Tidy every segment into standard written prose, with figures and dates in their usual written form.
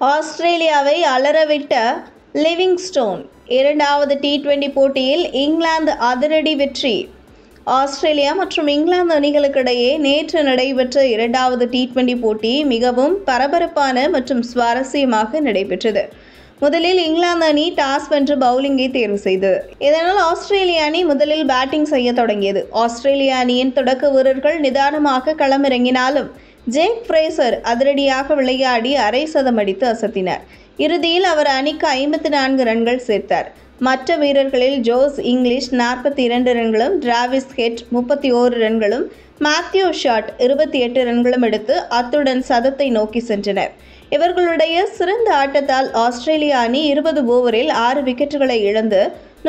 ஆஸ்திரேலியாவை அலறவிட்ட லிவிங்ஸ்டோன். இரண்டாவது T20 போட்டியில் இங்கிலாந்து அதிரடி வெற்றி. ஆஸ்திரேலியா மற்றும் இங்கிலாந்து அணிகளுக்கிடையே நேற்று நடைபெற்ற இரண்டாவது T20 போட்டி மிகவும் பரபரப்பான மற்றும் சுவாரஸ்யமாக நடைபெற்றது. முதலில் இங்கிலாந்து அணி டாஸ் வென்று பவுலிங்கை தேர்வு செய்தது. இதனால் ஆஸ்திரேலிய அணி முதலில் பேட்டிங் செய்ய தொடங்கியது. ஆஸ்திரேலிய அணியின் தொடக்க வீரர்கள் நிதானமாக களமிறங்கினாலும் ஜேக் ஃப்ரேசர் அதிரடியாக விளையாடி அரை சதம் அடித்து அசத்தினார். இறுதியில் அவர் அணிக்கு 54 ரன்கள் சேர்த்தார். மற்ற வீரர்களில் ஜோஸ் இங்கிலீஷ் 42 ரன்களும், டிராவிஸ் ஹெட் 31 ரன்களும், மேத்யூ ஷாட் 28 ரன்களும் எடுத்து அத்துடன் சதத்தை நோக்கி சென்றனர். இவர்களுடைய சிறந்த ஆட்டத்தால் ஆஸ்திரேலிய அணி 20 ஓவரில் 6 விக்கெட்டுகளை இழந்து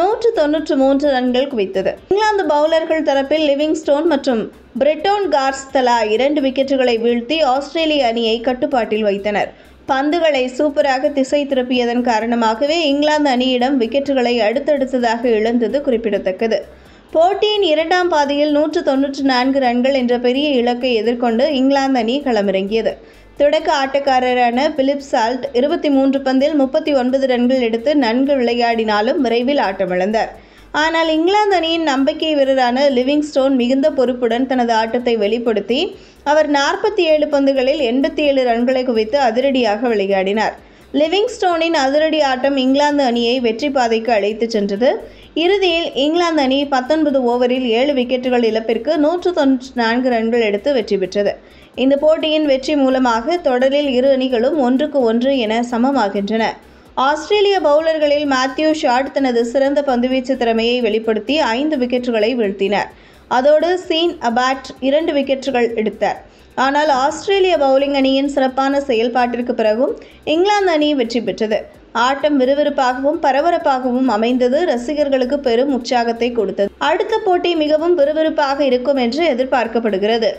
193 ரன்கள் குவித்தது. இங்கிலாந்து பவுலர்கள் தரப்பில் லிவிங்ஸ்டோன் மற்றும் பிரெட்டோன் கார்ஸ் தலா 2 விக்கெட்டுகளை வீழ்த்தி ஆஸ்திரேலிய அணியை கட்டுப்பாட்டில் வைத்தனர். பந்துகளை சூப்பராக திசை திருப்பியதன் காரணமாகவே இங்கிலாந்து அணியிடம் விக்கெட்டுகளை அடுத்தடுத்ததாக இழந்தது குறிப்பிடத்தக்கது. போட்டியின் இரண்டாம் பாதியில் 194 ரன்கள் என்ற பெரிய இலக்கை எதிர்கொண்டு இங்கிலாந்து அணி களமிறங்கியது. தொடக்க ஆட்டக்காரரான பிலிப் சால்ட் 23 பந்தில் 39 ரன்கள் எடுத்து நன்கு விளையாடினாலும் விரைவில் ஆட்டமிழந்தார். ஆனால் இங்கிலாந்து அணியின் நம்பிக்கை வீரரான லிவிங்ஸ்டோன் மிகுந்த பொறுப்புடன் தனது ஆட்டத்தை வெளிப்படுத்தி அவர் 47 பந்துகளில் 87 ரன்களை குவித்து அதிரடியாக விளையாடினார். லிவிங்ஸ்டோனின் அதிரடி ஆட்டம் இங்கிலாந்து அணியை வெற்றி பாதைக்கு அழைத்து சென்றது. இறுதியில் இங்கிலாந்து அணி 19 ஓவரில் 7 விக்கெட்டுகள் இழப்பிற்கு 194 ரன்கள் எடுத்து வெற்றி பெற்றது. இந்த போட்டியின் வெற்றி மூலமாக தொடரில் இரு அணிகளும் 1-1 என சமமாகின்றன. ஆஸ்திரேலிய பவுலர்களில் மேத்யூ ஷாட் தனது சிறந்த பந்துவீச்சு திறமையை வெளிப்படுத்தி 5 விக்கெட்டுகளை வீழ்த்தினார். அதோடு சீன் அபாட் 2 விக்கெட்டுகள் எடுத்தார். ஆனால் ஆஸ்திரேலிய பவுலிங் அணியின் சிறப்பான செயல்பாட்டிற்கு பிறகும் இங்கிலாந்து அணி வெற்றி பெற்றது. ஆட்டம் விறுவிறுப்பாகவும் பரபரப்பாகவும் அமைந்தது. ரசிகர்களுக்கு பெரும் உற்சாகத்தை கொடுத்தது. அடுத்த போட்டி மிகவும் விறுவிறுப்பாக இருக்கும் என்று எதிர்பார்க்கப்படுகிறது.